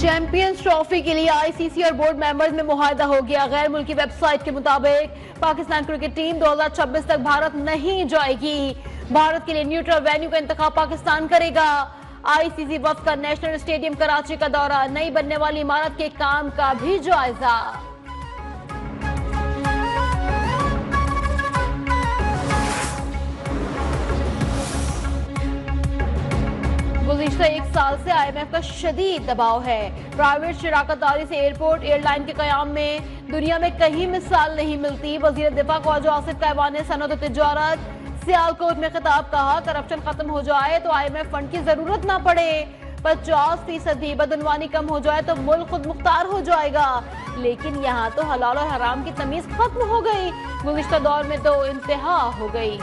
Champions trophy کے لیے آئی سی سی اور بورڈ ممبرز میں معاہدہ ہو گیا. غیر ملکی ویب سائٹ کے مطابق پاکستان کرکٹ ٹیم 2026 تک بھارت نہیں جائے گی. بھارت کے لیے نیوٹرل وینیو کا انتخاب پاکستان کرے گا. آئی سی سی وفد کا نیشنل اسٹیڈیم کراچی کا دورہ, نئی بننے والی عمارت کے کام کا بھی جائزہ. گزشتہ ایک سال سے آئی ایم ایف کا شدید دباؤ ہے. پرائیویٹ شراکت داری سے ایئرپورٹ ایئر لائن کے قیام میں دنیا میں کہیں مثال نہیں ملتی. وزیر دفاع خواجہ آصف کائوان نے صنعت و تجارت سیالکوٹ میں خطاب کہا, کرپشن ختم ہو جائے تو آئی ایم ایف فنڈ کی ضرورت نہ پڑے. 50% بدعنوانی کم ہو جائے تو ملک خود مختار ہو جائے گا. لیکن یہاں تو حلال اور حرام کی تمیز ختم ہو گئی. گزشتہ دور میں تو انتہا ہو گئی.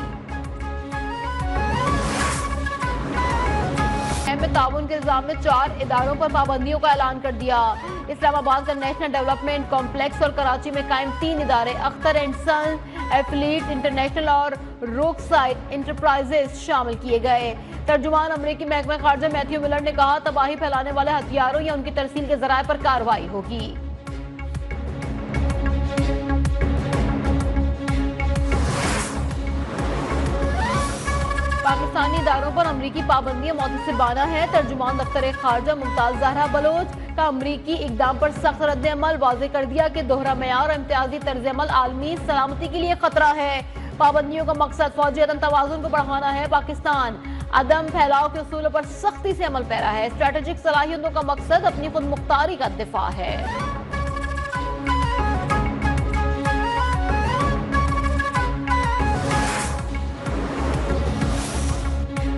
تعاون کے الزام میں 4 اداروں پر پابندیوں کا اعلان کر دیا. اسلام آباد کا نیشنل ڈیولپمنٹ کمپلیکس اور کراچی میں قائم 3 ادارے اختر اینڈ سن, ایفلیٹ انٹرنیشنل اور روک سائٹ انٹرپرائزز شامل کیے گئے. ترجمان امریکی محکمہ خارجہ میتھیو ملر نے کہا, تباہی پھیلانے والے ہتھیاروں یا ان کی ترسیل کے ذرائع پر کارروائی ہوگی. پاکستانی اداروں پر امریکی پابندیاں معتصبانہ ہیں. ترجمان دفتر خارجہ ممتاز زہرا بلوچ کا امریکی اقدام پر سخت رد عمل, واضح کر دیا کہ دوہرا معیار اور امتیازی طرز عمل عالمی سلامتی کے لیے خطرہ ہے. پابندیوں کا مقصد فوجی عدم توازن کو بڑھانا ہے. پاکستان عدم پھیلاؤ کے اصولوں پر سختی سے عمل پیرا ہے. اسٹریٹجک صلاحیتوں کا مقصد اپنی خود مختاری کا دفاع ہے.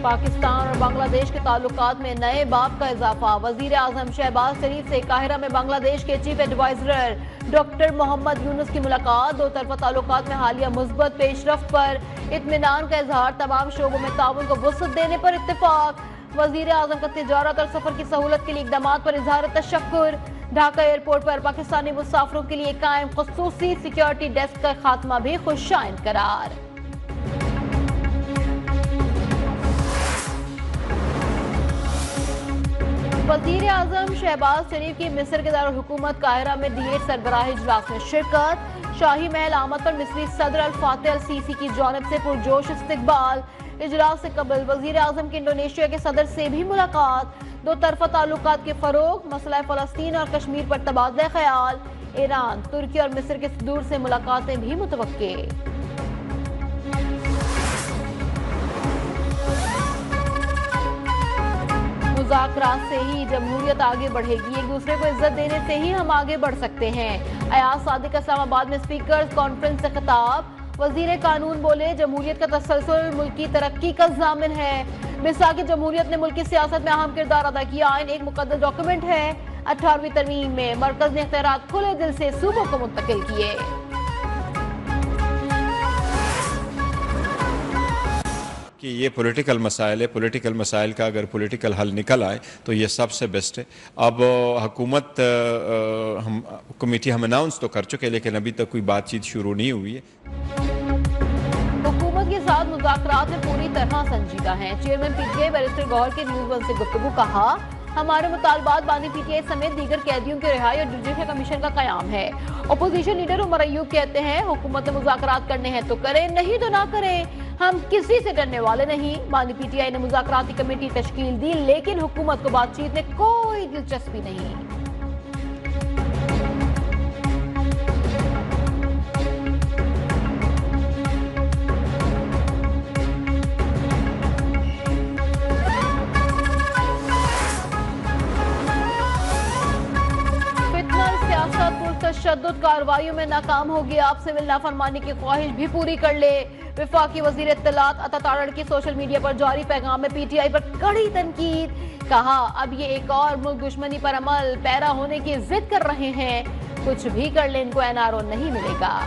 پاکستان اور بنگلہ دیش کے تعلقات میں نئے باب کا اضافہ. وزیر اعظم شہباز شریف سے قاہرہ میں بنگلہ دیش کے چیف ایڈوائزر ڈاکٹر محمد یونس کی ملاقات. 2 طرفہ تعلقات میں حالیہ مثبت پیش رفت پر اطمینان کا اظہار. تمام شعبوں میں تعاون کو وسعت دینے پر اتفاق. وزیر اعظم کا تجارت اور سفر کی سہولت کے لیے اقدامات پر اظہار تشکر. ڈھاکہ ایئرپورٹ پر پاکستانی مسافروں کے لیے قائم خصوصی سیکیورٹی ڈیسک کا خاتمہ بھی خوشائند قرار. وزیر اعظم شہباز شریف کی مصر کے دارالحکومت قاہرہ میں D8 سربراہ اجلاس میں شرکت. شاہی محل آمد پر مصری صدر الفاتح السیسی کی جانب سے پرجوش استقبال. اجلاس سے قبل وزیر اعظم کی انڈونیشیا کے صدر سے بھی ملاقات. 2 طرفہ تعلقات کے فروغ, مسئلہ فلسطین اور کشمیر پر تبادلہ خیال. ایران, ترکی اور مصر کے صدور سے ملاقاتیں بھی متوقع. مذاکرات سے ہی جمہوریت آگے بڑھے گی. ایک دوسرے کو عزت دینے سے ہی ہم آگے بڑھ سکتے ہیں. ایاز صادق اسلام آباد میں اسپیکرز کانفرنس سے خطاب. وزیر قانون بولے, جمہوریت کا تسلسل ملکی ترقی کا ضامن ہے. میثاق جمہوریت نے ملکی سیاست میں اہم کردار ادا کیا. آئین ایک مقدس ڈاکیومنٹ ہے. 18ویں ترمیم میں مرکز نے اختیارات کھلے دل سے صوبوں کو منتقل کیے. کہ یہ پولیٹیکل مسائل ہے. پولیٹیکل مسائل کا اگر پولیٹیکل حل نکل آئے تو یہ سب سے بیسٹ ہے. اب حکومت کمیٹی ہم اناؤنس تو کر چکے, لیکن ابھی تک کوئی بات چیت شروع نہیں ہوئی ہے. حکومت کے ساتھ مذاکرات میں پوری طرح سنجیدہ ہیں. Chairman P T I barrister Gohar کے نیوز 1 سے گفتگو. کہا, ہمارے مطالبات بانی پی ٹی آئی سمیت دیگر قیدیوں کی رہائی اور جوڈیشل کمیشن کا قیام ہے. اپوزیشن لیڈر عمر ایوب کہتے ہیں, حکومت نے مذاکرات کرنے ہیں تو کریں, نہیں تو نہ کریں. ہم کسی سے ڈرنے والے نہیں. بانی پی ٹی آئی نے مذاکراتی کمیٹی تشکیل دی, لیکن حکومت کو بات چیت میں کوئی دلچسپی نہیں. تشدد کارروائیوں میں ناکام ہو گیا. اب سول نافرمانی کی خواہش بھی پوری کر لے. وفاقی وزیر اطلاعات عطا تارڑ کی سوشل میڈیا پر جاری پیغام میں پی ٹی آئی پر کڑی تنقید. کہا, اب یہ ایک اور ملک دشمنی پر عمل پیرا ہونے کی ضد کر رہے ہیں. کچھ بھی کر لیں, ان کو این آر او نہیں ملے گا.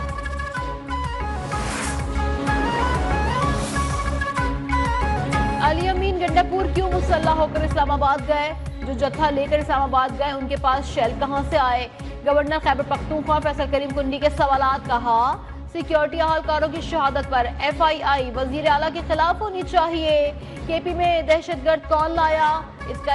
علی امین گنڈاپور کیوں مسلح ہو کر اسلام آباد گئے؟ جو جتھا لے کر اسلام آباد گئے, ان کے پاس شیل کہاں سے آئے؟ گورنر خیبر پختونخوا فیصل کریم کنڈی کے سوالات. کہا, سیکیورٹی اہلکاروں کی شہادت پر ایف آئی آئی وزیر اعلیٰ کے خلاف ہونی چاہیے. کے پی میں دہشت گرد کون لایا؟ اس کا